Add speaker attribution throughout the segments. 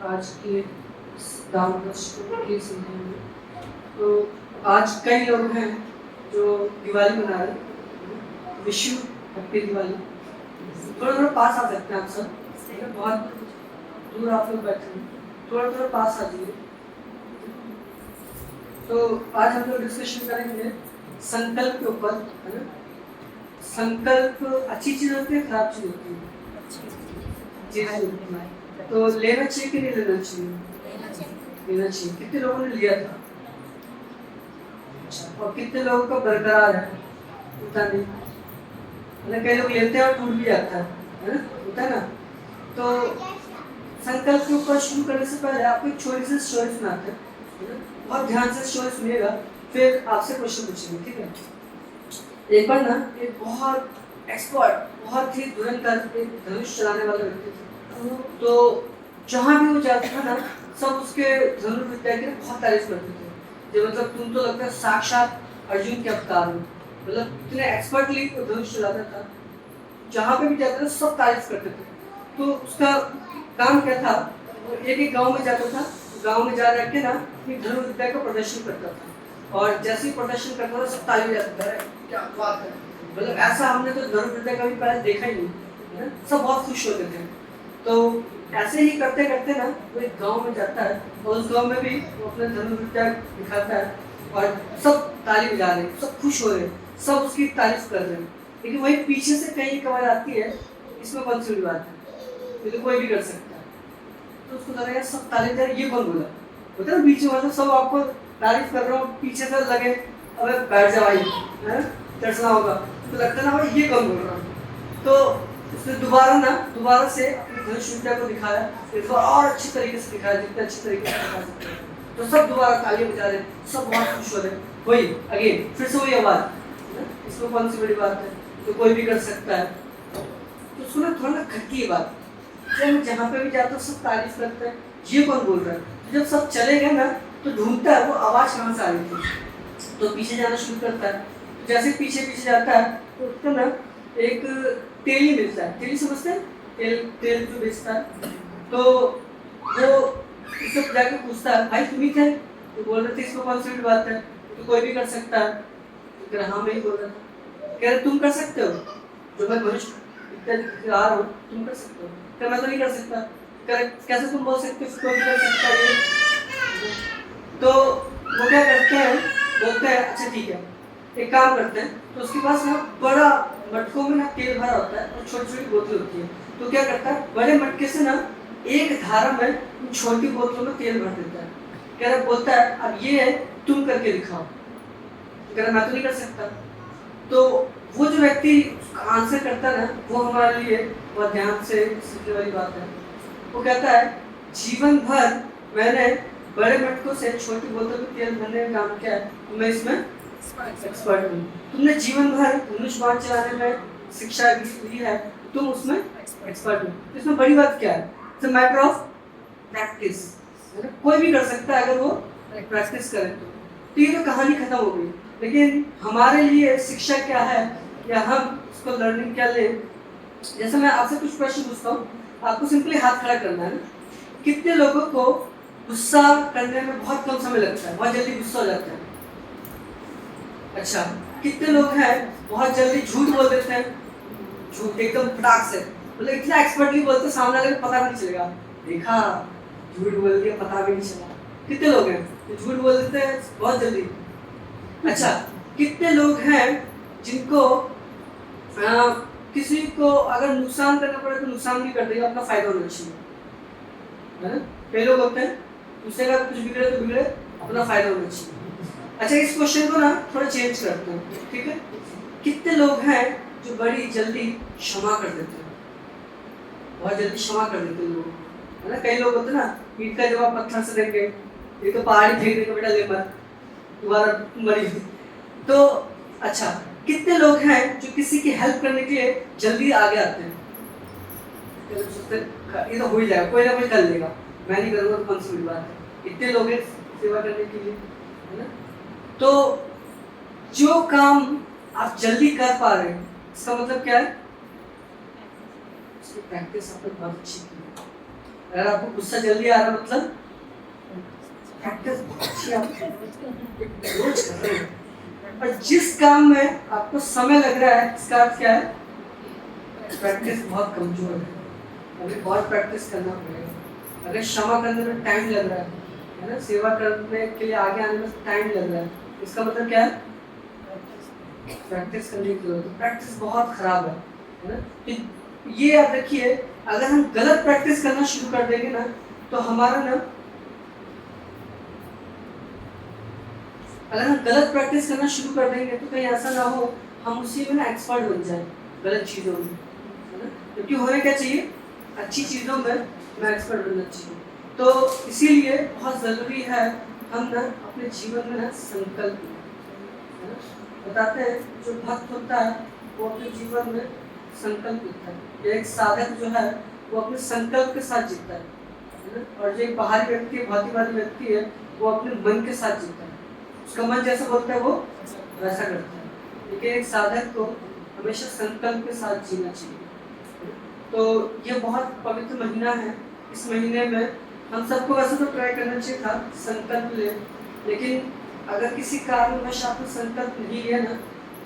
Speaker 1: आज के दावत के समय में। तो आज कई लोग हैं जो दिवाली मना रहे हैं, विशु हैप्पी दिवाली। थोड़ा थोड़ा पास आ सकते हैं आप सब, बहुत दूर आप लोग बैठे हैं, थोड़ा थोड़ा पास आ जाइए। तो आज हम लोग डिस्कशन करेंगे संकल्प के ऊपर, है ना। संकल्प अच्छी चीज होती है, खराब चीज होती है? जी हाँ। तो लेना चाहिए कि नहीं लेना चाहिए? लेना चाहिए। कितने लोगों ने लिया था? और कितने लोगों का बरकरार है? पता नहीं, मतलब कई लोग लेते हैं और टूट भी जाता है ना, होता है ना। तो संकल्प के ऊपर शुरू करने से पहले आपको एक छोटी सी स्टोरी सुनाते हैं, बहुत ध्यान से स्टोरी सुनिएगा, फिर आपसे क्वेश्चन पूछेंगे, ठीक है। एक बार ना एक बहुत एक्सपर्ट, बहुत ही धुरंधर एक धनुष चलाने वाला व्यक्ति था। तो जहाँ भी वो जाता था ना, सब उसके धनुर्विद्या की बहुत तारीफ करते थे। जो मतलब तुम तो लगता है साक्षात अर्जुन के अवतार हो, मतलब इतने एक्सपर्टली वो धनुष चलाता था। जहाँ पे भी जाता था सब तारीफ करते थे। तो उसका काम क्या था, वो एक गांव में जाता था, गांव में जा के ना एक धनुर्विद्या का प्रदर्शन करता था, और जैसे ही प्रदर्शन करता था सब ताली बजाते थे, क्या बात है, मतलब ऐसा हमने तो धनुर्विद्या कभी पहले देखा ही नहीं, है ना? सब बहुत खुश होते थे। तो ऐसे ही करते करते ना वो एक गांव में जाता है, और उस गांव में भी वो अपना धनुर्विद्या दिखाता है, और सब ताली बजा रहे, सब खुश हो रहे, सब उसकी तारीफ कर रहे हैं। लेकिन वही पीछे से कहीं एक आवाज आती है, इसमें कौन सी बड़ी बात है, ये तो कोई भी कर सकता है। तो उसको लगा यार सब तारीफ कर, ये कौन बोला, होता है ना बीच में, मतलब सब आपको तारीफ कर रहा हूँ, पीछे से लगे अबे बैठ जा भाई, है दर्शना होगा, तो लगता ना भाई ये कौन बोल रहा है। तो उसने दोबारा से अपनी धनुष विद्या को दिखाया, इस बार और अच्छी तरीके से दिखाया, जितने अच्छी तरीके से दिखा सकते हैं। तो सब दोबारा तालियां बजा रहे, सब बहुत खुश हो रहे। वही अगेन फिर से वही आवाज, इसमें कौन सी बड़ी बात है, तो कोई भी कर सकता है। तो सुना थोड़ा ना खटकी बात, जब जहाँ पे भी जाता है सब तारीफ करते हैं, ये कौन बोल रहा है। तो जब सब चले गए ना, तो ढूंढता है वो आवाज कहाँ से आ रही थी, तो पीछे जाना शुरू करता है। तो जैसे पीछे पीछे जाता है तो उसको ना एक तेली मिलता है, तेली समझते हैं, तेल जो बेचता है। तो वो उससे जाके पूछता है भाई तुम ही थे, तो बोल रहे थे इसको कौन सी बात है, तो कोई भी कर सकता है। तो कह रहा हाँ मैं ही बोल रहा था। कह रहे तुम कर सकते हो, जो मैं भविष्य दिखा रहा हूँ तुम कर सकते हो। कह मैं तो नहीं कर सकता। कैसे तुम बोल सकते हो कोई भी कर सकता है। तो वो क्या करते हैं, बोलते हैं अच्छा ठीक है एक काम करते हैं। तो उसके पास ना बड़ा मटकों में ना तेल भरा होता है, और छोटी छोटी बोतल होती है। तो क्या करता है, बड़े मटके से ना एक धारा में छोटी बोतलों में तेल भर देता है। कह रहा बोलता है अब ये है तुम करके दिखाओ। कह रहा मैं तो नहीं कर सकता। तो वो जो व्यक्ति आंसर करता है ना, वो हमारे लिए बहुत ध्यान से सीखने वाली बात है। वो कहता है जीवन भर मैंने बड़े मटकों से छोटी बोतल में तेल भरने का काम किया है, तो मैं इसमें एक्सपर्ट हूँ। तुमने जीवन भर धनुष बाण चलाने में शिक्षा ली है, तुम उसमें एक्सपर्ट हो। इसमें बड़ी बात क्या है, it's a matter of practice, कोई भी कर सकता है अगर वो प्रैक्टिस करे तो ये तो कहानी खत्म हो गई। लेकिन हमारे लिए शिक्षा क्या है, या हम उसको लर्निंग क्या ले। जैसे मैं आपसे कुछ प्रश्न पूछता हूँ, आपको सिंपली हाथ खड़ा करना है। कितने लोगों को गुस्सा करने में बहुत कम समय लगता है, बहुत जल्दी गुस्सा हो जाता है? अच्छा, कितने लोग हैं बहुत जल्दी झूठ बोल देते हैं, झूठ एकदम फटाक से, मतलब इतना एक्सपर्टली बोलते सामने वाले को पता नहीं चलेगा, देखा झूठ बोल दिया पता भी नहीं चला। कितने लोग हैं जो झूठ बोल देते हैं बहुत जल्दी? अच्छा, कितने लोग हैं जिनको किसी को अगर नुकसान करना पड़े तो नुकसान भी कर देगा, अपना फायदा होना चाहिए, है ना। कई लोग होते हैं दूसरे का कुछ बिगड़े तो बिगड़े, अपना फायदा होना चाहिए। अच्छा, इस क्वेश्चन को ना थोड़ा चेंज करते हैं, ठीक है। कितने लोग हैं जो बड़ी जल्दी क्षमा कर देते हैं, बहुत जल्दी क्षमा कर देते हैं लोग, है ना। कई लोग होते हैं ना ईंट का जवाब पत्थर से देंगे, ये तो पहाड़ी फेंक देंगे बेटा ले मत दोबारा मरी। तो अच्छा, कितने लोग हैं जो किसी की हेल्प करने के लिए जल्दी आगे आते हैं, ये तो हो ही जाएगा, कोई ना कोई कर लेगा, मैं नहीं करूँगा तो कौन सी बड़ी बात है। इतने लोग हैं सेवा करने के लिए, है ना। तो जो काम आप जल्दी कर पा रहे हैं, इसका मतलब क्या है, उसकी प्रैक्टिस आपने बहुत अच्छी की है। अगर आपको गुस्सा जल्दी आ रहा मतलब प्रैक्टिस अच्छी आपकी रोज कर रहे हैं। और जिस काम में आपको समय लग रहा है इसका अर्थ क्या है? प्रैक्टिस बहुत कमजोर है, अभी बहुत प्रैक्टिस करना पड़ेगा। अगर क्षमा करने में टाइम लग रहा है ना, सेवा करने के लिए आगे आने में टाइम लग रहा है, इसका मतलब क्या है? प्रैक्टिस करने की जरूरत है। प्रैक्टिस बहुत खराब है ना। तो ये याद रखिए, अगर हम गलत प्रैक्टिस करना शुरू कर देंगे ना तो हमारा ना, अगर हम गलत प्रैक्टिस करना शुरू कर देंगे तो कहीं ऐसा ना हो हम उसी में ना एक्सपर्ट बन जाए गलत चीज़ों में, है ना। क्योंकि हमें क्या चाहिए? अच्छी चीज़ों में मैं एक्सपर्ट बनना चाहिए। तो इसीलिए बहुत ज़रूरी है हम ना अपने जीवन में ना संकल्प लें, है ना। बताते हैं जो भक्त होता है वो अपने जीवन में संकल्प लेता है। एक साधक जो है वो अपने संकल्प के साथ जीता है ना। और जो एक बाहरी व्यक्ति है, भौतिकवादी व्यक्ति है, वो अपने मन के साथ जीता है। उसका मन जैसा बोलता है वो वैसा करता है। लेकिन एक साधक को हमेशा संकल्प के साथ जीना चाहिए। तो ये बहुत पवित्र महीना है। इस महीने में हम सबको वैसे तो ट्राई करना चाहिए था संकल्प ले, लेकिन अगर किसी कारणवश आपने संकल्प नहीं लिया ना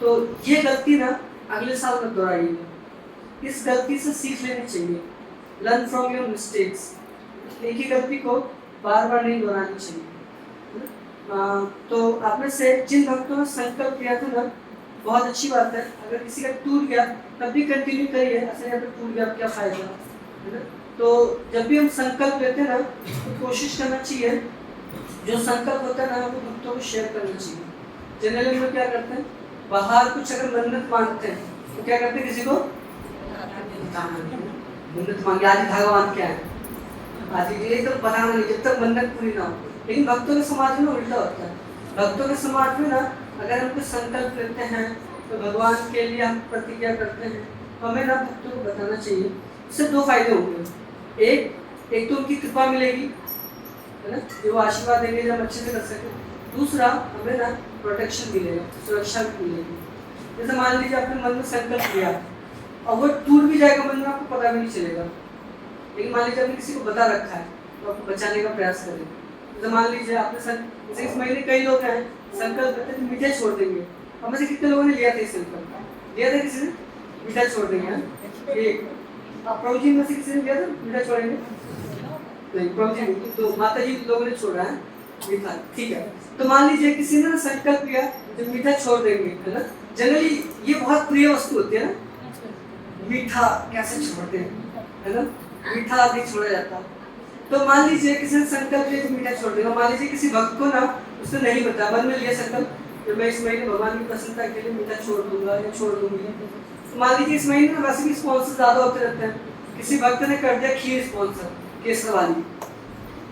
Speaker 1: तो ये गलती ना अगले साल मत दोहराइएगा। इस गलती से सीख लेनी चाहिए। Learn from your mistakes. एक ही गलती को बार बार नहीं दोहरानी चाहिए। तो आप में से जिन भक्तों ने संकल्प लिया था ना, बहुत अच्छी बात है। अगर किसी का टूट गया तब भी कंटिन्यू करिए, ऐसे नहीं टूट गया क्या फायदा, है ना। तो जब भी हम संकल्प लेते हैं ना तो कोशिश करना चाहिए जो संकल्प होता है ना वो भक्तों को शेयर करना चाहिए। जनरली हम लोग क्या करते हैं, बाहर कुछ अगर मन्नत मांगते हैं तो क्या करते हैं, किसी को मन्नत मांगे आदि धागा बांध के आए, आदि एकदम बताना नहीं जब तक मन्नत पूरी ना हो। लेकिन भक्तों के समाज में उल्टा होता है। भक्तों के समाज में ना अगर हम कुछ संकल्प लेते हैं तो भगवान के लिए हम प्रतिज्ञा करते हैं तो हमें ना भक्तों को बताना चाहिए। इससे दो फायदे होंगे। एक तो उनकी कृपा मिलेगी, है ना, जो आशीर्वाद देंगे जब अच्छे से कर सके। दूसरा हमें ना प्रोटेक्शन मिलेगा, सुरक्षा भी मिलेगी। जैसे मान लीजिए आपने मन में संकल्प लिया और वो टूट भी जाएगा मन में, आपको पता भी नहीं चलेगा। लेकिन मान लीजिए आपने किसी को बता रखा है तो आपको बचाने का प्रयास करेगा। तो मान लीजिए आपने जैसे इस महीने कई लोग हैं संकल्प लेते हैं मिठाई छोड़ देंगे। हम में से कितने लोगों ने लिया था संकल्प? लिया था किसी ने? मिठाई छोड़ देंगे। एक आप प्रभु जी में से किसी ने लिया था मिठाई छोड़ेंगे? नहीं, प्रभु जी नहीं, तो माता जी लोगों ने छोड़ा है मीठा, ठीक है। तो मान लीजिए किसी ने संकल्प लिया जो मीठा छोड़ देंगे, है ना। जनरली ये बहुत प्रिय वस्तु होती है ना, मीठा कैसे छोड़ते हैं, है ना, मीठा नहीं छोड़ा जाता। तो मान लीजिए किसी ने संकल्प लिया मीठा छोड़ देगा। मान लीजिए किसी भक्त को ना उसने नहीं बताया, मन में लिया संकल्प कि मैं इस महीने भगवान की प्रसन्नता के लिए मीठा छोड़ दूंगा या छोड़ दूंगी। तो मान लीजिए इस महीने में वैसे भी स्पॉन्सर ज़्यादा होते रहते हैं, किसी भक्त ने कर दिया खीर स्पॉन्सर केसर वाली,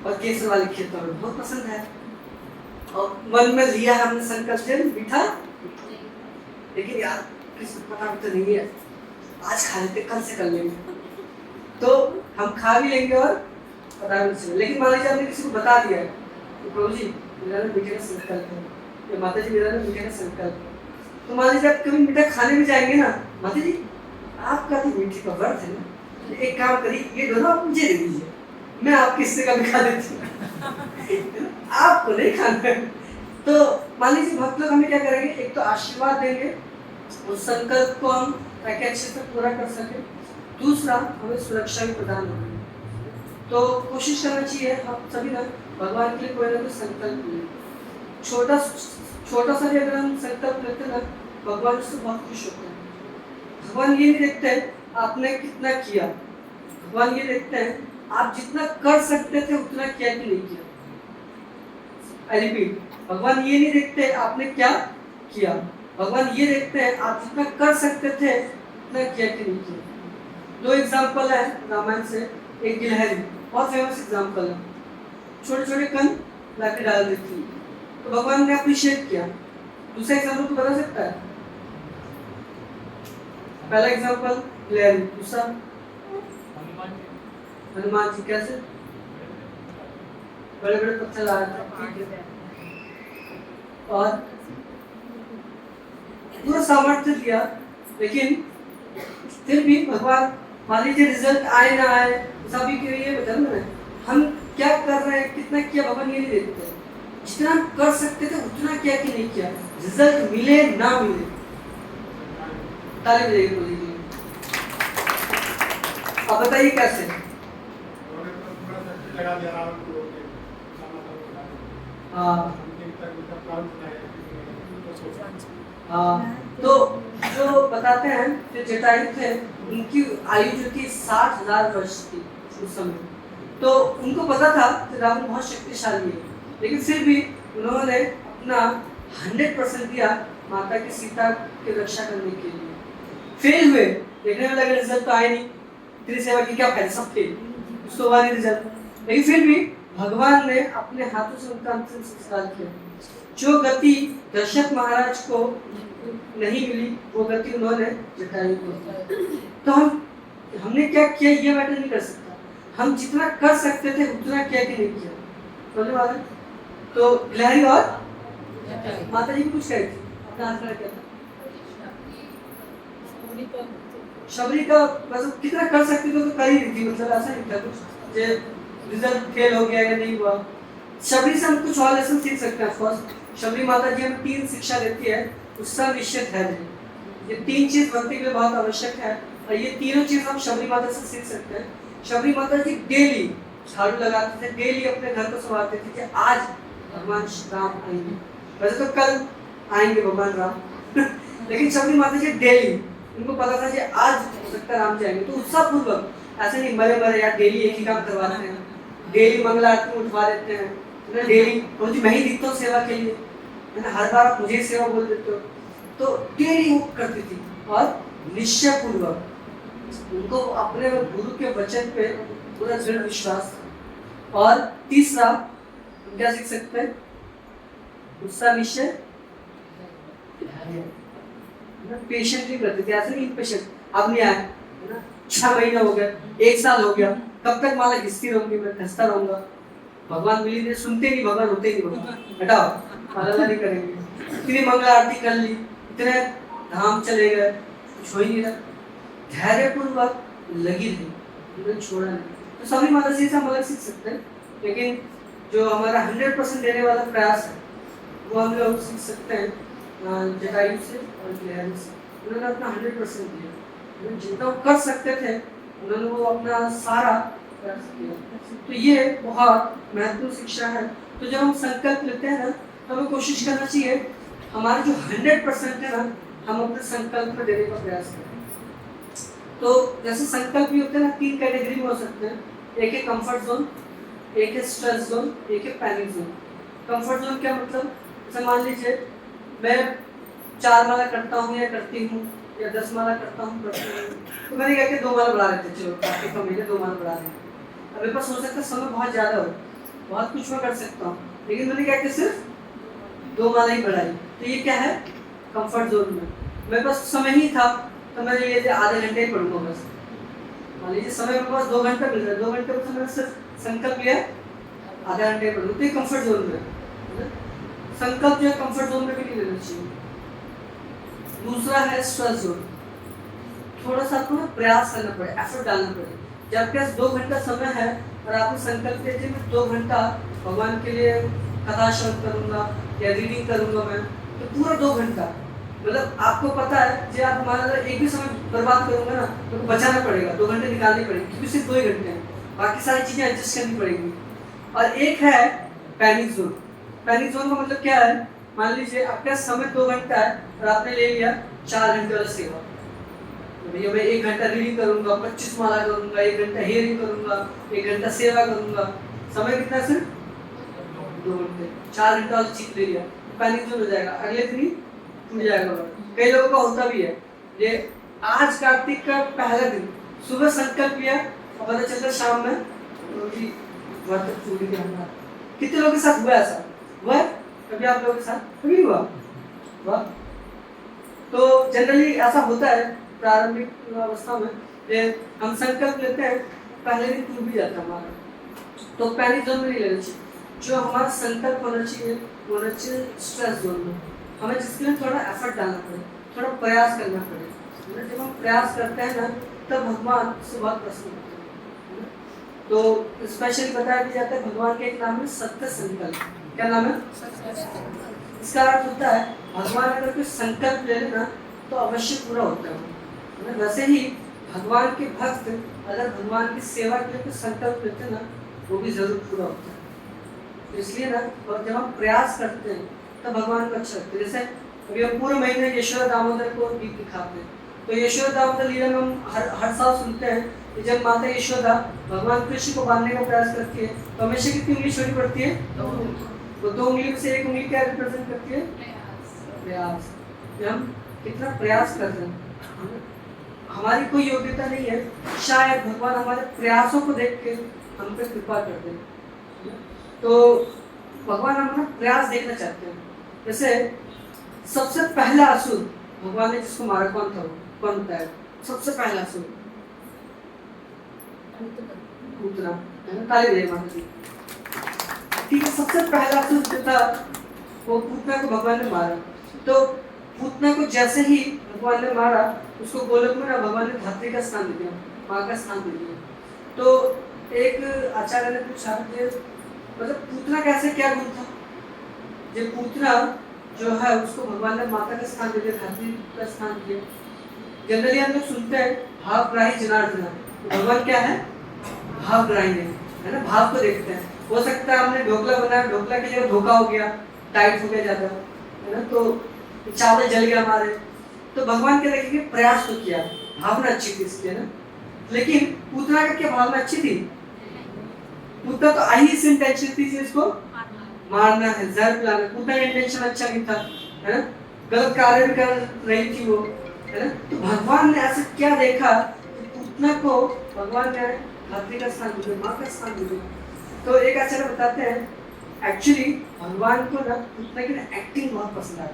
Speaker 1: और केसर वाली खीर तो हमें बहुत पसंद है और मन में लिया हमने संकल्प मीठा, लेकिन यार किसी को पता तो नहीं है, आज खा लेते कल से कर लेंगे, तो हम खा भी लेंगे और पता नहीं चलेगा। लेकिन मान लीजिए आपने किसी को बता दिया है तो प्रभु जी मेरा ना मीठे का संकल्प है, या माता जी मेरा ना मीठे का संकल्प है। तो मान लीजिए आप कभी मीठा खाने भी जाएंगे ना, माता जी आपका तो मीठे का व्रत है ना, तो एक काम करिए ये दोनों आप मुझे दे दीजिए, मैं आपके हिस्से का भी खा देती हूँ आपको नहीं खाना है। तो मान लीजिए भक्त लोग हमें क्या करेंगे, एक तो आशीर्वाद देंगे उस संकल्प को हम ताकि अच्छे से पूरा कर सके, दूसरा हमें सुरक्षा भी प्रदान होगी। तो कोशिश करना चाहिए हम सभी ना भगवान के लिए कोई ना कोई संकल्प लें। छोटा सा भी अगर हम संकल्प लेते ना भगवान उससे बहुत खुश होते हैं। भगवान ये नहीं देखते आपने कितना किया, भगवान ये देखते हैं आप जितना कर सकते थे उतना किया कि नहीं किया। आई रिपीट, भगवान ये नहीं देखते आपने क्या किया, भगवान ये देखते हैं आप जितना कर सकते थे उतना किया कि नहीं किया। दो एग्जाम्पल है रामायण से। एक गिलहरी बहुत फेमस एग्जाम्पल है, छोटे छोटे कण लाके डाल देती है तो भगवान ने अप्रिशिएट किया। दूसरा एग्जाम्पल तो बता सकता है? पहला एग्जाम्पल गिलहरी, दूसरा हनुमान जी कैसे बड़े बड़े पत्थर ला रहे थे और पूरा सामर्थ्य दिया, लेकिन फिर भी भगवान मान लीजिए रिजल्ट आए ना आए सभी के लिए बदल रहे हैं, किया भगवान ये नहीं देखते, जितना कर सकते थे उतना किया कि नहीं किया, रिजल्ट मिले ना मिले। ताली बजाइए बोलिए। अब बताइए कैसे। हाँ हाँ, तो जो बताते हैं जो जटायु थे उनकी आयु जो थी 60,000 वर्ष थी उस समय। तो उनको पता था कि रावण बहुत शक्तिशाली है, लेकिन फिर भी उन्होंने अपना 100% दिया माता की सीता की रक्षा करने के लिए। फेल हुए, देखने में लगे रिजल्ट तो आए नहीं, तेरी सेवा की क्या फायदा, सब फेल, कुछ तो हुआ नहीं रिजल्ट। लेकिन फिर भी भगवान ने अपने हाथों से उनका अंतिम संस्कार किया। जो गति दशरथ महाराज को नहीं मिली वो गति उन्होंने जटायु को दी। तो हमने क्या किया ये मैटर नहीं कर सकता, हम जितना कर सकते थे उतना किया कि नहीं किया, समझ वाला। तो गिलहरी और माता जी भी कुछ कही थी, अपना आंसर क्या था? शबरी का मतलब कितना कर सकते थे तो कर ही रही थी, मतलब ऐसा नहीं था कुछ जे रिजल्ट फेल हो गया या नहीं हुआ। शबरी से हम कुछ और लेसन सीख सकते हैं। ऑफकोर्स शबरी माता जी हमें 3 शिक्षा देती है, उत्साह निश्चित है। ये 3 चीज भक्ति के लिए बहुत आवश्यक है और ये तीनों चीज हम शबरी माता से सीख सकते हैं। शबरी माता जी डेली झाड़ू लगाते थे, डेली अपने घर को संवारते थे कि आज भगवान राम आएंगे। वैसे तो कल आएंगे भगवान राम लेकिन शबरी माता जी डेली, उनको पता था कि आज हो सकता राम जाएंगे, तो उत्साह पूर्वक, ऐसे नहीं मरे मरे यार डेली एक ही काम करवाते हैं, डेली मंगला आरती उठवा देते हैं, डेली मुझे मैं ही दिखता हूँ सेवा के लिए, है ना, हर बार आप मुझे ही सेवा बोल देते हो। तो डेली वो करती थी और निश्चय पूर्वक उनको अपने गुरु के वचन पे पूरा दृढ़ विश्वास था। और तीसरा हम क्या सीख सकते हैं? उत्साह निश्चय, पेशेंटली करते थे, ऐसे नहीं पेशेंट अब नहीं आए, है ना, 6 महीने हो गए, 1 साल हो गया, कब तक माला घिसती रहूंगी, मैं घसता रहूंगा, भगवान मिली नहीं, सुनते नहीं, भगवान होते नहीं, भगवान हटाओ, माला नहीं करेंगे। इतनी मंगला आरती कर ली, इतने धाम चले गए, कुछ हो ही नहीं रहा, धैर्य पूर्वक लगी रही, उन्होंने छोड़ा नहीं। तो सभी माता से हम अलग सीख सकते हैं, लेकिन जो हमारा 100% देने वाला प्रयास है वो हम लोग सीख सकते हैं जटायु से और गिलहरी से। उन्होंने अपना 100% दिया, जितना वो कर सकते थे उन्होंने वो अपना सारा प्रयास किया। तो ये बहुत महत्वपूर्ण शिक्षा है। तो जब हम संकल्प लेते हैं ना तो हमें कोशिश करना चाहिए हमारा जो 100% है ना हम अपने संकल्प में देने का प्रयास करें। तो जैसे संकल्प भी होते हैं ना 3 कैटेगरी में हो सकते हैं, एक है कंफर्ट जोन, एक है स्ट्रेस जोन, एक है पैनिक जोन। कंफर्ट जोन क्या मतलब, जैसे मान लीजिए मैं 4 माला करता हूँ या करती हूँ या 10 माला करता हूँ करती हूँ, तो मैंने क्या किया 2 माला बढ़ा लेते, चलो काफी कम है 2 माला बढ़ा लेते। अब मेरे पास हो सकता है समय बहुत ज़्यादा हो, बहुत कुछ मैं कर सकता हूँ, लेकिन मैंने क्या किया सिर्फ 2 माला ही बढ़ाई। तो ये क्या है? कंफर्ट जोन में। मेरे पास समय ही था तो मैंने ये आधे घंटे ही पढ़ूंगा बस। मान लीजिए समय मेरे पास 2 घंटा मिल रहा है, 2 घंटे में मैंने सिर्फ संकल्प लिया आधा घंटे पढ़ूँ, तो ये कंफर्ट जोन में। संकल्प जो है कंफर्ट जोन में भी नहीं लेना चाहिए। दूसरा है स्ट्रेस जोन, थोड़ा सा आपको प्रयास करना पड़े, एफर्ट डालना पड़े। जब आपके पास 2 घंटा समय है और आपने संकल्प लिया मैं 2 घंटा भगवान के लिए कथा श्रवण करूंगा या रीडिंग करूंगा मैं, तो पूरा 2 घंटा, मतलब आपको पता है जो आप मान लो एक भी समय बर्बाद करूंगा ना तो बचाना पड़ेगा, 2 घंटे निकालने पड़ेंगे क्योंकि सिर्फ 2 ही घंटे हैं, बाकी सारी चीजें एडजस्ट करनी पड़ेगी। और एक है पैनिक जोन। पैनिक जोन का मतलब क्या है, मान लीजिए आपका समय 2 घंटा है और आपने ले लिया 4 घंटे वाला सेवा, तो भैया मैं 1 घंटा रीडिंग करूंगा, 25 माला करूंगा, 1 घंटा हियरिंग करूंगा, 1 घंटा सेवा करूंगा, समय कितना सिर्फ 2 घंटे, 4 घंटा वाला चीज ले लिया, पैनिक जोन हो जाएगा, अगले दिन ही टूट जाएगा। कई लोगों का होता भी है, ये आज कार्तिक का पहला दिन सुबह संकल्प लिया और पता चलता शाम में व्रत चूड़ी के अंदर। कितने लोगों के साथ हुआ ऐसा? हुआ कभी आप लोगों के साथ? कभी हुआ? वाह। तो जनरली ऐसा होता है प्रारंभिक अवस्था में, हम संकल्प लेते हैं पहले दिन टूट भी जाता है हमारा, तो पैनिक जोन में नहीं लेना चाहिए। जो हमारा संकल्प होना चाहिए वो होना चाहिए स्ट्रेस जोन में, हमें जिसके लिए थोड़ा एफर्ट डालना पड़े, थोड़ा प्रयास करना पड़े। जब हम प्रयास करते हैं ना तब भगवान से बहुत प्रसन्न होते हैं। तो स्पेशली बताया भी जाता है भगवान का एक नाम है सत्य संकल्प। क्या नाम है? इसका अर्थ होता है भगवान अगर कोई संकल्प ले लेना तो अवश्य पूरा होता है। वैसे ही भगवान के भक्त अगर भगवान की सेवा के लिए कोई संकल्प लेते ना वो भी जरूर पूरा होता है। तो इसलिए ना और जब हम प्रयास करते हैं तब भगवान को अच्छा लगता है। जैसे अभी हम पूरे महीने यशोदा दामोदर को गीत दिखाते हैं, तो यशोदा दामोदर लीला में हम हर साल सुनते हैं कि जब माता यशोदा भगवान कृष्ण को बांधने का प्रयास करती है तो हमेशा कितनी उंगली छोड़ी पड़ती है? तो दो उंगली में से एक उंगली क्या रिप्रेजेंट करती है? प्रयास। हम कितना प्रयास कर रहे हैं, हमारी कोई योग्यता नहीं है, शायद भगवान हमारे प्रयासों को देख के हम पे कृपा कर दे। तो भगवान हमारा प्रयास देखना चाहते हैं। जैसे सबसे पहला असुर भगवान ने जिसको मारा कौन था? कौन बताया? सबसे पहला असुर पूतना, है ना? ताली बजाइए माता जी। ठीक है, सबसे पहला असुर जो था वो पूतना को भगवान ने मारा। तो पूतना को जैसे ही भगवान ने मारा उसको गोलोक में ना भगवान ने धात्री का स्थान दे दिया, माँ का स्थान दे दिया। तो एक आचार्य ने पूछा कि मतलब पूतना कैसे, क्या गुण था? जो पूतना जो है उसको भगवान ने माता का स्थान दे दिया, धात्री का स्थान दिया। जनरली हम लोग सुनते हैं भावग्राही जनार्दन, भगवान क्या है? भावग्राही है ना, भाव को देखते हैं। हो सकता है हमने ढोकला बनाया, ढोकला की जगह धोखा हो गया, टाइट हो गया ज्यादा, है ना, तो चावल जल गया हमारे। तो भगवान क्या देखेंगे? प्रयास तो किया, भावना अच्छी थी इसकी, है ना। लेकिन पूतना का क्या भावना अच्छी थी? पूतना तो आई इस इंटेंशन थी इसको मारना है, जहर पिलाना। पूतना का इंटेंशन अच्छा नहीं था, है ना, गलत कार्य भी कर रही थी वो, है ना। तो भगवान ने ऐसा क्या देखा कि पूतना को भगवान ने धात्री का स्थान दिया, माँ का स्थान दिया। तो एक आचार्य बताते हैं एक्चुअली भगवान को ना पूतना की एक्टिंग बहुत पसंद आई।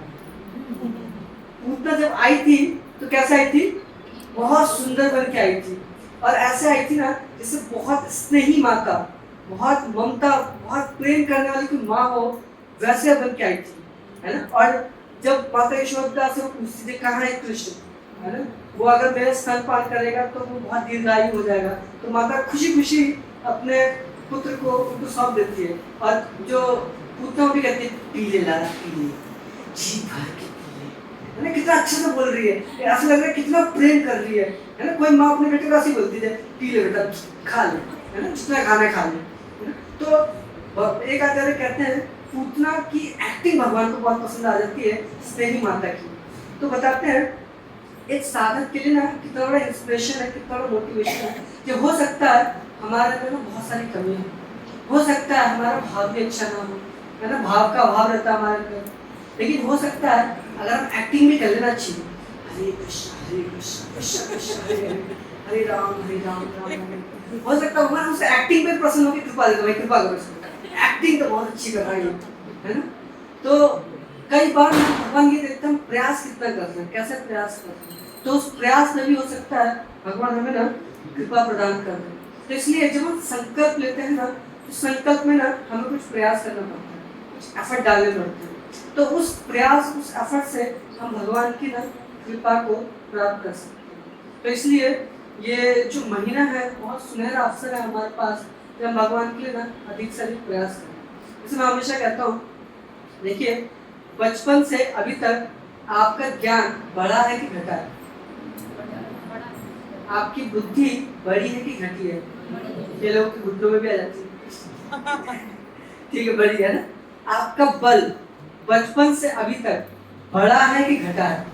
Speaker 1: पूतना जब आई थी तो कैसे आई थी? बहुत सुंदर बन के आई थी, और ऐसे आई थी ना जैसे बहुत स्नेही माता, बहुत ममता, बहुत प्रेम करने वाली कोई माँ हो, वैसे बन के आई थी, है ना। और जब माता यशोदा से वो पूछती थी कहाँ है कृष्ण, है ना, वो अगर मेरे स्तनपान करेगा तो वो बहुत दीर्घायु हो जाएगा, तो माता खुशी खुशी अपने पुत्र को उनको सौंप देती है। और जो पूतना भी कहती है पी ले लाला, पी ले, जी भर के पी ले, है ना। कितना अच्छे से बोल रही है, ऐसा लग रहा है कितना प्रेम कर रही है ना। कोई माँ अपने बेटे को ऐसे बोलती है पी ले बेटा, खा ले, है ना, जितना खाना खा ले। तो एक आचार्य कहते हैं पूतना की एक्टिंग भगवान को बहुत पसंद आ जाती है, स्नेही माता की। तो बताते हैं एक साधक के लिए ना कितना बड़ा इंस्पिरेशन है, कितना बड़ा मोटिवेशन है कि हो सकता है हमारे अंदर ना बहुत सारी कमियां, हो सकता है हमारा भाव भी अच्छा ना हो, है ना, भाव का अभाव रहता है हमारे अंदर, लेकिन हो सकता है अगर हम एक्टिंग भी कर लेना चाहिए, हरे कृष्ण कृष्ण कृष्ण हरे हरे, हरे राम राम हरे, हो सकता है भगवान उस एक्टिंग पे प्रसन्न होकर कृपा दे दो, भाई कृपा करो इसको, एक्टिंग तो बहुत अच्छी कर रहा है ना। तो कई बार भगवान ये देखते हैं प्रयास कितना करते हैं, कैसे प्रयास करते हैं, तो उस प्रयास में भी हो सकता है भगवान हमें ना कृपा प्रदान कर दे। तो इसलिए जब हम संकल्प लेते हैं ना तो संकल्प में ना हमें कुछ प्रयास करना पड़ता है, कुछ एफर्ट डालने पड़ते हैं। तो उस प्रयास, उस एफर्ट से हम भगवान की ना कृपा को प्राप्त कर सकते हैं। तो इसलिए ये जो महीना है बहुत सुनहरा अवसर है हमारे पास, जब हम भगवान के लिए ना अधिक से अधिक प्रयास करें। इसलिए मैं हमेशा कहता हूँ, देखिए बचपन से अभी तक आपका ज्ञान बढ़ा है कि घटा है? आपकी बुद्धि बड़ी है कि घटी है? ये लोग के घुटनों में भी आ जाती है, ठीक है, बड़ी है ना। आपका बल बचपन से अभी तक बढ़ा है कि घटा है?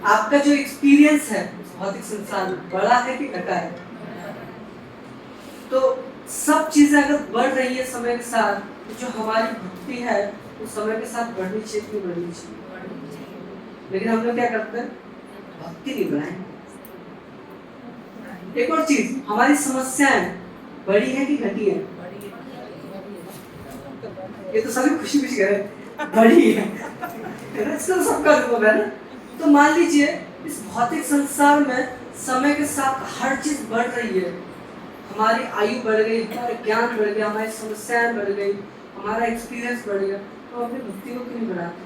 Speaker 1: आपका जो एक्सपीरियंस है भौतिक संसार में बढ़ा है कि घटा है? तो सब चीजें अगर बढ़ रही है समय के साथ, तो जो हमारी भक्ति है वो समय के साथ बढ़नी चाहिए कि बढ़नी चाहिए। लेकिन हम लोग क्या करते हैं? भक्ति नहीं बढ़ाएंगे। एक और चीज, हमारी समस्याएं बड़ी है कि घटी है? ये तो सभी खुशी खुशी कह रहे बड़ी है ना, इसका सबका अनुभव है ना। तो मान लीजिए इस भौतिक संसार में समय के साथ हर चीज बढ़ रही है, हमारी आयु बढ़ गई, हमारा ज्ञान बढ़ गया, हमारी समस्याएं बढ़ गई, हमारा एक्सपीरियंस बढ़ गया, तो अपनी भक्ति को क्यों नहीं बढ़ाते?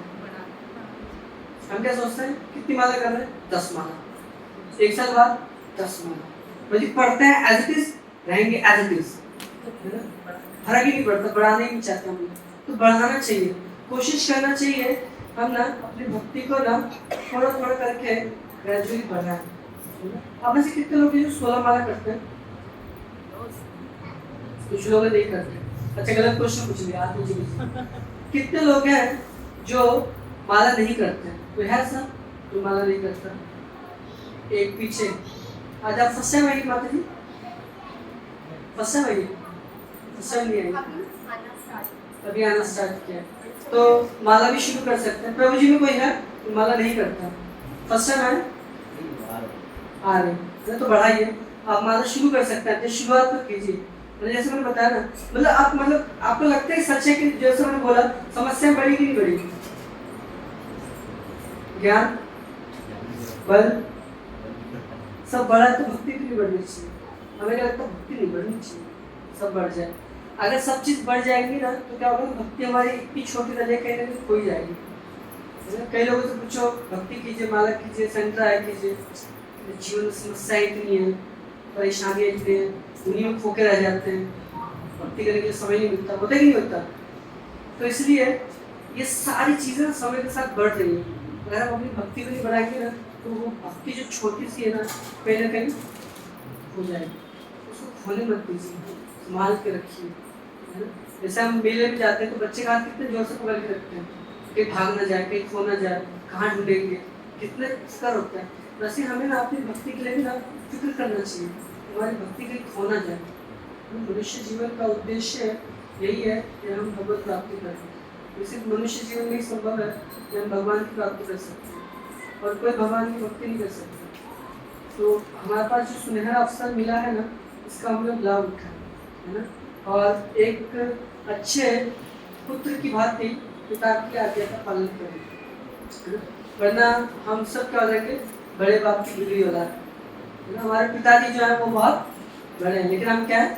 Speaker 1: हम क्या सोचते हैं कितनी माला कर रहे हैं? 10 माला, एक साल बाद 10 माला, बल्कि पढ़ते हैं एज इट इज रहेंगे एज इट इज, है ना, फर्क ही नहीं पड़ता, बढ़ाना ही नहीं चाहता हम, तो बढ़ाना चाहिए, कोशिश करना चाहिए हम ना अपनी भक्ति को ना थोड़ा थोड़ा करके ग्रेजुअली बढ़ाएं। आप में से कितने लोग हैं जो 16 माला करते हैं? कुछ लोग नहीं करते। अच्छा, गलत क्वेश्चन पूछ लिया आप मुझे। कितने लोग हैं जो माला नहीं करते? कोई है सर जो माला नहीं करता? एक पीछे। आज आप फर्स्ट टाइम आएंगे माता जी? फर्स्ट टाइम आएंगे? फर्स्ट टाइम नहीं आएंगे, अभी आना स्टार्ट किया, तो माला भी शुरू कर सकते हैं। प्रभु जी में कोई है तो माला नहीं करता, फर्स्ट टाइम आए? आ रहे तो बढ़ाइए, आप माला शुरू कर सकते हैं, शुरुआत तो कीजिए। जैसे मैंने बताया ना, मतलब आपको लगता है सच है कि जैसे मैंने बोला समस्या बढ़ी कि नहीं बढ़ी? ज्ञान, बल सब बढ़ा तो भक्ति भी नहीं बढ़नी चाहिए। हमें क्या लगता है भक्ति नहीं बढ़नी चाहिए, सब बढ़ जाए। अगर सब चीज बढ़ जाएंगी ना तो क्या होगा, भक्ति हमारी इतनी छोटी रह जाए, कहीं ना कहीं खो जाएगी। कई लोगों से पूछो भक्ति कीजिए, माला कीजिए, सेंटर आया कीजिए, जीवन में समस्याएं इतनी है, परेशानियां इतनी है, उन्हीं में खोके रह जाते हैं, भक्ति करने के लिए समय नहीं मिलता, होता ही नहीं होता। तो इसलिए ये सारी चीजें समय के साथ बढ़ रही है। अगर हम अपनी भक्ति को नहीं बढ़ाएंगे ना तो वो भक्ति जो छोटी सी है ना कहीं ना कहीं हो जाएगी, उसको खोने मत दीजिए, संभाल के रखिए, है ना। जैसे हम मेले में जाते हैं तो बच्चे का हाथ कितने जोर से पकड़ के रखते हैं, कहीं भाग ना जाए, कहीं खो ना जाए, कहाँ ढूंढेंगे, कितने फिक्र होता है। वैसे हमें ना अपनी भक्ति के लिए भी ना फिक्र करना चाहिए, हमारी भक्ति कहीं खो ना जाए। मनुष्य जीवन का उद्देश्य यही है कि हम भगवत प्राप्ति करें। सिर्फ मनुष्य जीवन में ही संभव है कि हम भगवान की प्राप्ति कर सकते हैं, और कोई भगवान की भक्ति नहीं कर सकता। तो हमारे पास जो सुनहरा अवसर मिला है ना, इसका हम लोग लाभ उठाएं, है ना, और एक अच्छे पुत्र की भांति पिता की आज्ञा का पालन करें, वरना हम सब क्या हो जाएंगे, बड़े बाप की बिगड़ी औलाद, है ना। हमारे पिताजी जो है वो बहुत बड़े हैं, लेकिन हम क्या है,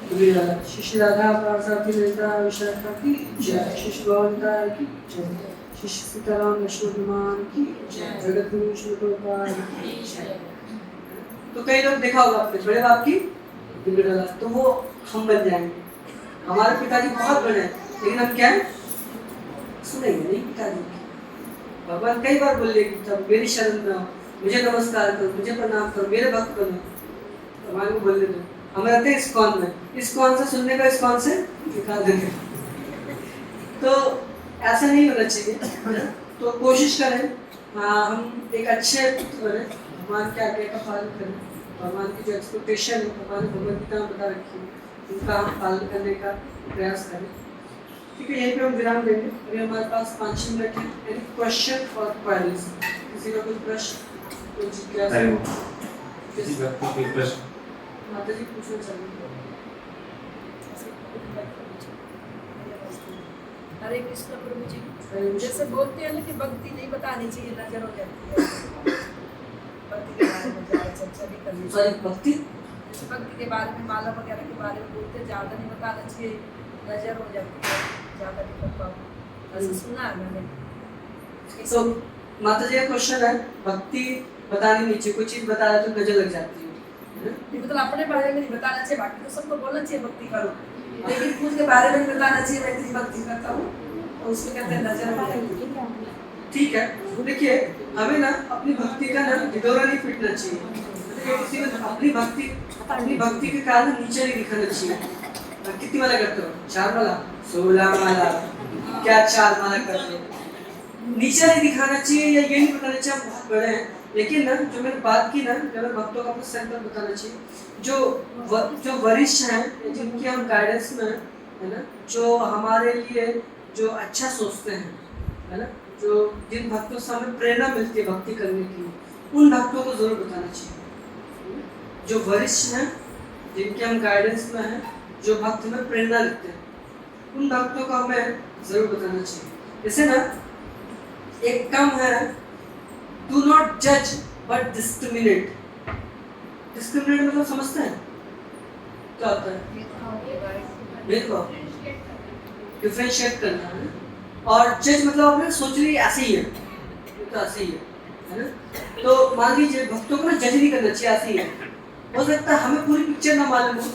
Speaker 1: बिगड़ी औलाद। शिष्य राधा पार्वती नेता विशाखा की जय, शिष्य गोविंदा की जय, शिष्य सीताराम लक्ष्मण की जय, जगत गुरु विष्णु गोपाल की जय। तो कई लोग देखा होगा आपने बड़े बाप की बिगड़ी औलाद, तो वो हम बन जाएंगे। हमारे पिताजी बहुत बड़े हैं, लेकिन हम क्या है, सुनेंगे नहीं पिताजी। भगवान कई बार बोले कि जब मेरी शरण में आओ, मुझे नमस्कार करो, मुझे प्रणाम करो, मेरे भक्त बनो, भगवान को बोलने दो। हम रहते हैं इस्कॉन में, इस्कॉन से सुनने का इस्कॉन से दिखा देंगे। तो ऐसा नहीं होना चाहिए। तो कोशिश करें हम एक अच्छे पुत्र बने, भगवान के आज्ञा का पालन करें, भगवान की जो एक्सपेक्टेशन है भगवान ने भगवद गीता में बता रखी है उनका हम पालन करने का प्रयास करें। ठीक है, यहीं पे हम विराम देंगे। अभी हमारे पास 5 मिनट है। एनी क्वेश्चन और क्वेरीज? किसी का कोई प्रश्न, कोई जिज्ञासा? माता जी पूछना चाहिए।
Speaker 2: हरे कृष्ण प्रभु जी, जैसे बोलते हैं ना कि भक्ति नहीं बतानी चाहिए, नजर हो जाती है। भक्ति के बारे में ज़्यादा चर्चा नहीं करनी चाहिए।
Speaker 1: भक्ति
Speaker 2: भक्ति के बारे में, माला वगैरह के बारे में बोलते, ज़्यादा नहीं बताना चाहिए, नजर हो जाती है, ज़्यादा नहीं कर पाओ, ऐसा सुना है मैंने।
Speaker 1: तो माता जी का क्वेश्चन है, भक्ति बतानी नहीं चाहिए, कोई चीज़ बता रहा तो नजर लग जाती है,
Speaker 2: मतलब अपने बारे में नहीं बताना चाहिए, बाकी तो सबको बोलना चाहिए भक्ति करो, लेकिन खुद के बारे में बताना चाहिए मैं इतनी भक्ति करता हूँ, तो उसमें कहते हैं नजर हो जाएगी।
Speaker 1: ठीक है, देखिए हमें ना अपनी भक्ति का ना ढिढोरा नहीं पीटना चाहिए, किसी को अपनी भक्ति के कारण नीचे नहीं दिखाना चाहिए। कितनी माला करते हो? 4 माला, 16 माला, क्या 4 माला करते हो? नीचे नहीं दिखाना चाहिए, या ये नहीं बताना चाहिए हम बहुत बड़े हैं। लेकिन ना जो मैंने बात की ना, जब भक्तों का अपना सेंटर बताना चाहिए, जो वरिष्ठ हैं, जिनकी हम गाइडेंस में है ना, जो हमारे लिए जो अच्छा सोचते हैं, है ना, जो जिन भक्तों से हमें प्रेरणा मिलती है भक्ति करने की, उन भक्तों को जरूर बताना चाहिए। जो वरिष्ठ हैं, जिनके हम गाइडेंस में हैं, जो भक्त में प्रेरणा लेते हैं, उन भक्तों को हमें जरूर बताना चाहिए। जैसे ना एक काम है, डू नॉट जज बट डिस्क्रिमिनेट। डिस्क्रिमिनेट मतलब समझते हैं क्या होता है? भेदभाव, डिफरेंशिएट करना है। और जज मतलब आपने सोच ली ऐसे ही है, तो ऐसे ही है ना। तो मान लीजिए भक्तों को ना जज नहीं करना चाहिए, ऐसे ही है, हो सकता है हमें पूरी पिक्चर ना मालूम हो,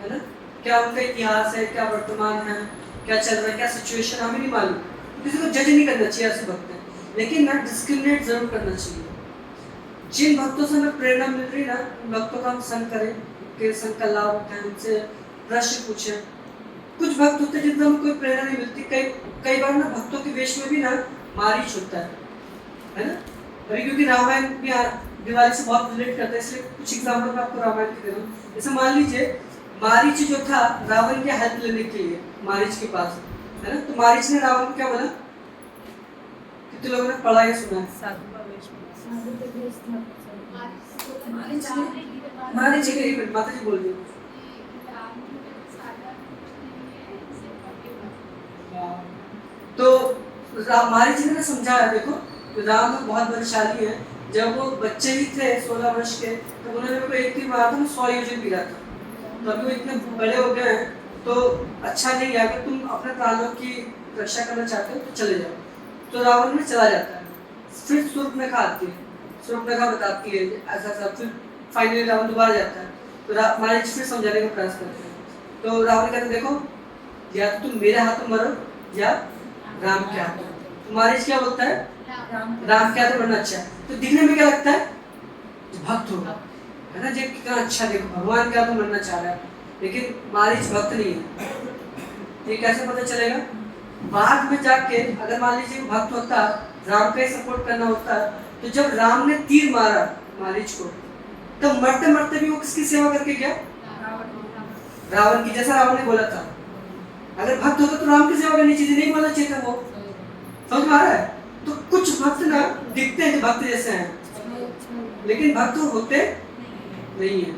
Speaker 1: है ना, क्या उनका इतिहास है, क्या वर्तमान है, क्या चल रहा है, क्या सिचुएशन हमें नहीं मालूम, तो किसी को जज नहीं करना चाहिए ऐसे भक्त हैं, लेकिन ना डिस्क्रिमिनेट जरूर करना चाहिए। जिन भक्तों से हमें प्रेरणा मिल रही ना, उन भक्तों का हम संग करें, उनके संग का लाभ उठाएं, उनसे प्रश्न पूछें। कुछ भक्त होते हैं जिनसे हमें कोई प्रेरणा नहीं मिलती, कई बार ना भक्तों के वेश में भी ना मारीच होता है ना। अभी क्योंकि रामायण भी दिवाली से बहुत रिलेट करता है, इसलिए कुछ एग्जाम्पल मैं आपको रामायण के दे रहा हूँ। जैसे मान लीजिए मारीच जो था रावण के हेल्प लेने के लिए मारीच के पास, है ना, तो मारीच ने रावण को क्या बोला? कितने लोगों ने पढ़ा या सुना है?
Speaker 2: साधु का वेश में
Speaker 1: मारीच एक मिनट माता जी बोल रही तो मारीच ने समझाया, देखो राम बहुत बलशाली है, जब वो बच्चे ही थे 16 वर्ष के, तो उन्होंने मेरे को एक तीर मारा था, मैं 100 योजन गिरा था, तो अभी वो इतने बड़े हो गए हैं, तो अच्छा नहीं है, अगर तुम अपने प्राणों की रक्षा करना चाहते हो तो चले जाओ। तो रावण में चला जाता है, फिर शूर्पणखा आती है, शूर्पणखा बताती है ऐसा ऐसा, फिर फाइनली रावण दोबारा जाता है, तो मारीच फिर समझाने का प्रयास करते हैं, तो रावण कहते देखो या तो तुम मेरे हाथों मरो या राम के हाथों। तो मारीच क्या बोलता है? राम के हाथों मरना अच्छा है। तो दिखने में क्या लगता है? भक्त होगा, है ना, जो कितना अच्छा, देखो भगवान के हाथों मरना चाह रहा है, लेकिन मारीच भक्त नहीं है। ये कैसे पता चलेगा? बाद में जाके अगर मान लीजिए भक्त होता, राम का ही सपोर्ट करना होता, तो जब राम ने तीर मारा मारीच को, तब मरते मरते भी वो किसकी सेवा करके गया? रावण की, जैसा रावण ने बोला था। अगर भक्त होता तो राम की सेवा करनी चाहिए, नहीं बोलना चाहिए था वो, समझ में आ रहा है? तो कुछ भक्त ना दिखते हैं भक्त जैसे हैं, लेकिन भक्त होते नहीं है।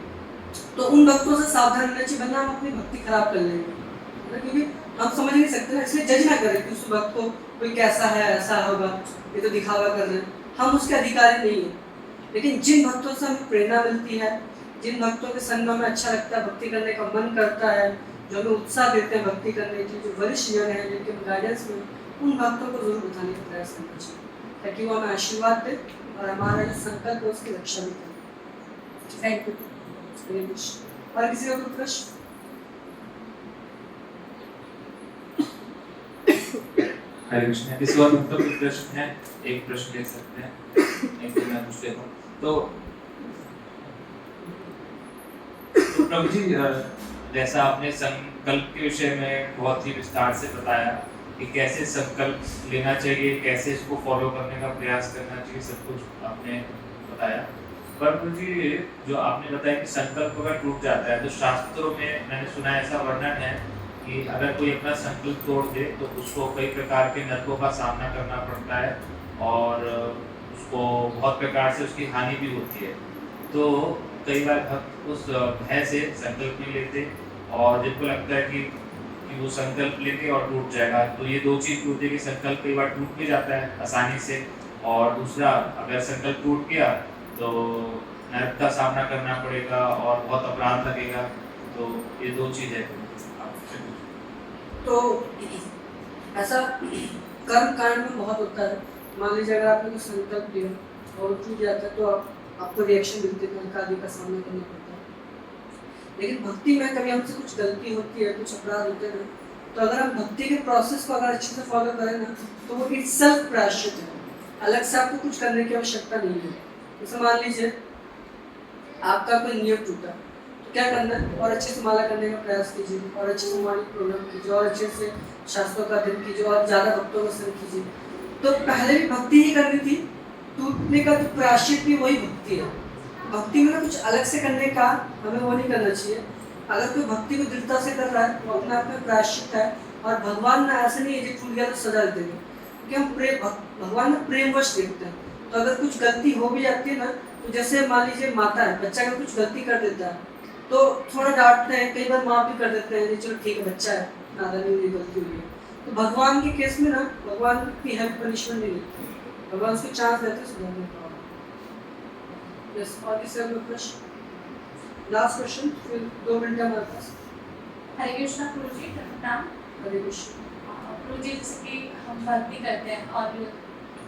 Speaker 1: तो उन भक्तों से सावधान रहना चाहिए, वरना हम अपनी भक्ति खराब कर लेंगे, क्योंकि हम समझ नहीं सकते ना, इसलिए जज ना करें कि उस भक्त को कोई कैसा है, ऐसा होगा, ये तो दिखावा कर रहे हैं, हम उसके अधिकारी नहीं है। लेकिन जिन भक्तों से हमें प्रेरणा मिलती है, जिन भक्तों के संग में हमें अच्छा लगता है, भक्ति करने का मन करता है, जो हमें उत्साह देते हैं भक्ति करने के, जो वरिष्ठ जन है जिनके गाइडेंस में, उन भक्तों को जरूर बताने का प्रयास करना चाहिए, ताकि वो हमें आशीर्वाद दे और हमारा जो संकल्प है उसकी रक्षा भी करें। Thank you. और किसी का कोई प्रश्न?
Speaker 3: हरे कृष्ण। किसी और भक्तों के प्रश्न है? एक प्रश्न ले सकते हैं, एक तो मैं पूछ लेता हूँ। तो प्रभु जी, जैसा आपने संकल्प के विषय में बहुत ही विस्तार से बताया कि कैसे संकल्प लेना चाहिए, कैसे इसको फॉलो करने का प्रयास करना चाहिए, सब कुछ आपने बताया। प्रभु जी, जो आपने बताया कि संकल्प अगर टूट जाता है, तो शास्त्रों में मैंने सुना ऐसा वर्णन है कि अगर कोई अपना संकल्प तोड़ दे तो उसको कई प्रकार के नरकों का सामना करना पड़ता है और उसको बहुत प्रकार से उसकी हानि भी होती है। तो कई बार भक्त उस भय से संकल्प नहीं लेते और जिनको लगता है कि वो संकल्प लेंगे और टूट जाएगा, तो ये दो चीज़ टूटती है कि संकल्प कई बार टूट भी जाता है आसानी से, और दूसरा अगर संकल्प टूट गया तो नरक का सामना करना पड़ेगा और बहुत अपराध लगेगा। तो ये दो चीज़ है।
Speaker 1: तो ऐसा कर्म कांड में बहुत होता है। मान लीजिए अगर आपने कुछ संकल्प लिया और टूट जाता है तो आपको रिएक्शन मिलती है, नरक आदि का सामना करना पड़ता है। लेकिन भक्ति में कभी हमसे कुछ गलती होती है, कुछ अपराध होते हैं, तो अगर हम भक्ति के प्रोसेस को अगर अच्छे से फॉलो करें ना, तो वो इटसेल्फ प्रायश्चित है, अलग से आपको कुछ करने की आवश्यकता नहीं है। जैसे मान लीजिए आपका कोई नियम टूटा, तो क्या करना है, और अच्छे से माला करने का प्रयास कीजिए, और अच्छे से मॉर्निंग प्रोग्राम कीजिए, और अच्छे से शास्त्रों का अध्ययन कीजिए, और ज़्यादा भक्तों का संग कीजिए। तो पहले भी भक्ति ही करनी थी, टूटने का जो प्रायश्चित भी वही भक्ति है। भक्ति में ना कुछ अलग से करने का हमें वो नहीं करना चाहिए। अगर कोई भक्ति को दृढ़ता से कर रहा है तो अपने आप में प्रायश्चित है, और भगवान ना ऐसा नहीं है कि टूट गया तो सजा देंगे, क्योंकि हम भगवान में प्रेमवश देखते हैं। तो अगर कुछ गलती हो भी जाती है ना, तो जैसे मान लीजिए माता है, बच्चा अगर कुछ गलती कर देता है तो थोड़ा डांटते हैं, कई बार माफ भी कर देते हैं, चलो ठीक है बच्चा है, नादानी हुई, गलती हुई है। तो भगवान के केस में ना भगवान की हेल्प पनिशमेंट नहीं देते, भगवान उसको चांस देते हैं सुधारने का। यस, और किसी का प्रश्न? लास्ट क्वेश्चन, फिर 2 मिनट हमारे पास।
Speaker 4: हरे कृष्णा प्रभु जी, प्रणाम।
Speaker 1: हरे कृष्ण।
Speaker 4: प्रभु जी, जैसे कि हम भक्ति करते हैं और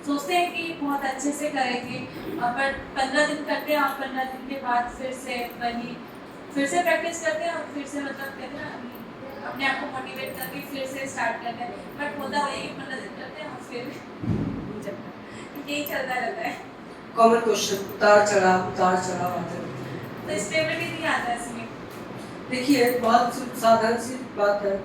Speaker 4: सोचते हैं कि बहुत अच्छे से करेंगे, पर 15 दिन करते हैं और 15 दिन के बाद फिर से प्रैक्टिस करते हैं और फिर से मतलब कहते हैं ना, अपने आप को मोटिवेट करके फिर से स्टार्ट करते हैं। बट होता वही है कि 15 दिन करते हैं और फिर यही चलता रहता है,
Speaker 1: कॉमन क्वेश्चन, उतार चढ़ाव आते रहते हैं।
Speaker 4: तो स्टेबिलिटी नहीं आता है इसमें।
Speaker 1: देखिए बहुत साधारण सी बात है,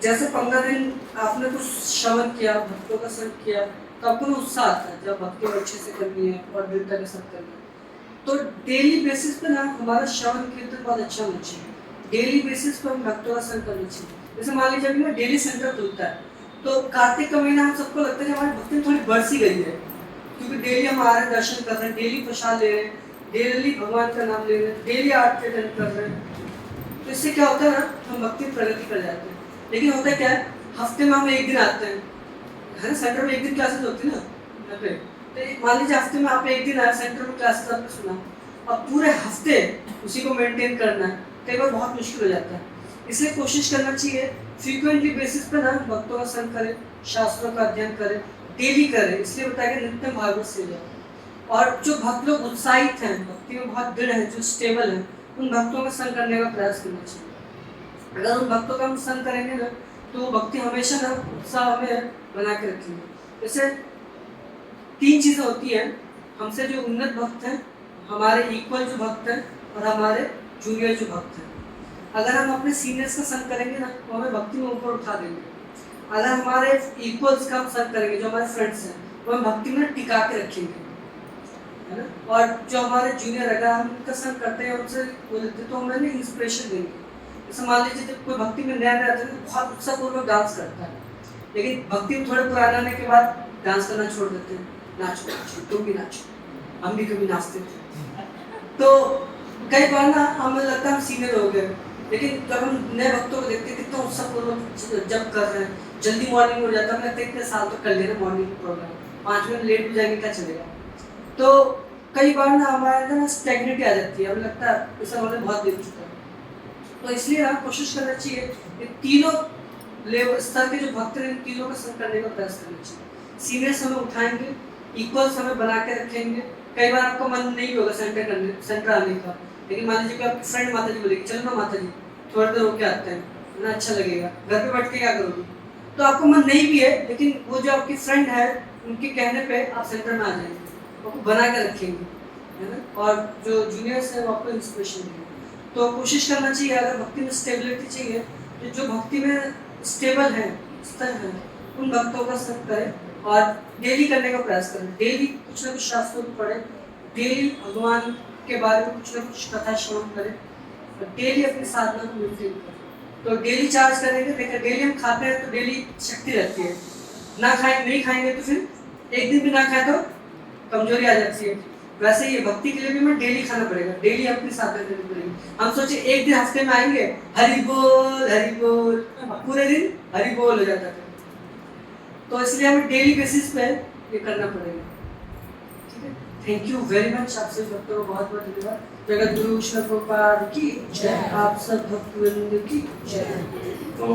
Speaker 1: जैसे 15 दिन आपने कुछ श्रवण किया, भक्तों का संग किया, तो आपको ना उत्साह आता है जब भक्ति को अच्छे से करनी है और दृढ़ता के साथ करनी है। तो डेली बेसिस पे ना हमारा श्रवण कीर्तन बहुत अच्छा होना चाहिए। डेली बेसिस पे हम भक्तों का संग करना चाहिए। जैसे मान लीजिए अभी ना डेली सेंटर खुलता है, तो कार्तिक का महीना हम सबको लगता है कि हमारी भक्ति थोड़ी बढ़ सी गई है, क्योंकि डेली हम आ रहे हैं, दर्शन कर रहे हैं, डेली प्रसाद ले रहे हैं, डेली भगवान का नाम ले रहे हैं, डेली आरती अटेंड कर रहे हैं। तो इससे क्या होता है ना, हम भक्ति में प्रगति कर जाते हैं। लेकिन होता क्या है, हफ्ते में हम एक दिन आते हैं, है ना, सेंटर में एक दिन क्लासेस होती है ना यहाँ पे, तो मान लीजिए हफ्ते में आप एक दिन आए सेंटर में, क्लासेस आपने सुना, अब पूरे हफ्ते उसी को मेंटेन करना है, कई बार बहुत मुश्किल हो जाता है। इसलिए कोशिश करना चाहिए फ्रीक्वेंटली बेसिस पे ना भक्तों का संग करें, शास्त्रों का अध्ययन करें, डेली करें। इसलिए बताया कि नित्यम भागवत सेवा। और जो भक्त लोग उत्साहित हैं, भक्ति में बहुत दृढ़ हैं, जो स्टेबल हैं, उन भक्तों का संग करने का प्रयास करना चाहिए। अगर उन भक्तों का हम संग करेंगे ना, तो वो भक्ति हमेशा ना उत्साह में बना के रखेंगे। जैसे 3 चीज़ें होती हैं, हमसे जो उन्नत भक्त हैं, हमारे इक्वल जो भक्त हैं, और हमारे जूनियर जो भक्त हैं। अगर हम अपने सीनियर्स का संग करेंगे ना, तो हमें भक्ति में ऊपर उठा देंगे। अगर हमारे इक्वल्स का हम संग करेंगे, जो हमारे फ्रेंड्स हैं, वो हम भक्ति में टिका के रखेंगे, है ना। और जो हमारे जूनियर, अगर हम उनका संग करते हैं, उनसे बोलते, तो हमें इंस्पिरेशन देंगे। जैसे मान लीजिए जब कोई भक्ति में नया रहता है तो बहुत उत्साहपूर्वक डांस करता है, लेकिन भक्ति में थोड़े पुराने आने के बाद डांस करना छोड़ देते हैं। नाचो, तुम भी नाचो, हम भी कभी नाचते थे। तो कई बार ना हमें लगता है हम सीनियर हो गए, लेकिन जब हम नए भक्तों को देखते हैं कितना उत्साहपूर्वक जब कर रहे हैं, जल्दी मॉर्निंग हो जाता है, हमें लगता है इतने साल तो कर ले रहे मॉर्निंग प्रोग्राम, 5 मिनट लेट हो जाएंगे क्या चलेगा। तो कई बार ना हमारे अंदर ना स्टेग्निटी आ जाती है, हमें लगता है इसे हमने बहुत देख चुका है। तो इसलिए हम कोशिश करना चाहिए कि तीनों लेवल स्तर के जो भक्त हैं, इन तीनों का संग करने का प्रयास करना चाहिए। सीनियर्स हमें उठाएंगे, इक्वल्स हमें बना के रखेंगे। कई बार आपको मन नहीं होगा सेंटर आने का, लेकिन मान लीजिए कि आपकी फ्रेंड माता जी बोलेगी, चलो ना माता जी थोड़ी देर होके आते हैं, ना अच्छा लगेगा, घर पे बैठ के क्या करोगे। तो आपको मन नहीं भी है, लेकिन वो जो आपकी फ्रेंड है, उनके कहने पे आप सेंटर में आ जाएंगे, आपको बना के रखेंगे, है ना। और जो जूनियर्स हैं वो आपको इंस्पिरेशन देंगे। तो कोशिश करना चाहिए, अगर भक्ति में स्टेबिलिटी चाहिए, तो जो भक्ति में स्टेबल है, स्तर है, उन भक्तों का संग करें और डेली करने का प्रयास करें। डेली कुछ ना कुछ शास्त्रों को पढ़ें, डेली भगवान के बारे में कुछ ना कुछ कथा श्रवण करें, और डेली अपनी साधना को मेंटेन करें। तो डेली चार्ज करेंगे, देखिए डेली हम खाते हैं तो डेली शक्ति रहती है, ना खाएं नहीं खाएंगे तो फिर एक दिन भी ना खाए तो कमजोरी आ जाती है। वैसे ही भक्ति के लिए भी हमें डेली खाना पड़ेगा, डेली अपनी साधना करनी पड़ेगी। हम सोचे एक दिन हफ्ते में आएंगे, हरि बोल, पूरे दिन हरि बोल हो जाता है। तो इसलिए हमें डेली बेसिस पे ये करना पड़ेगा, ठीक है। थैंक यू वेरी मच, आपसे भक्तों को बहुत बहुत धन्यवाद। जगत गुरु श्री प्रभुपाद की जय, आप सब भक्तवृंद की जय।
Speaker 3: तो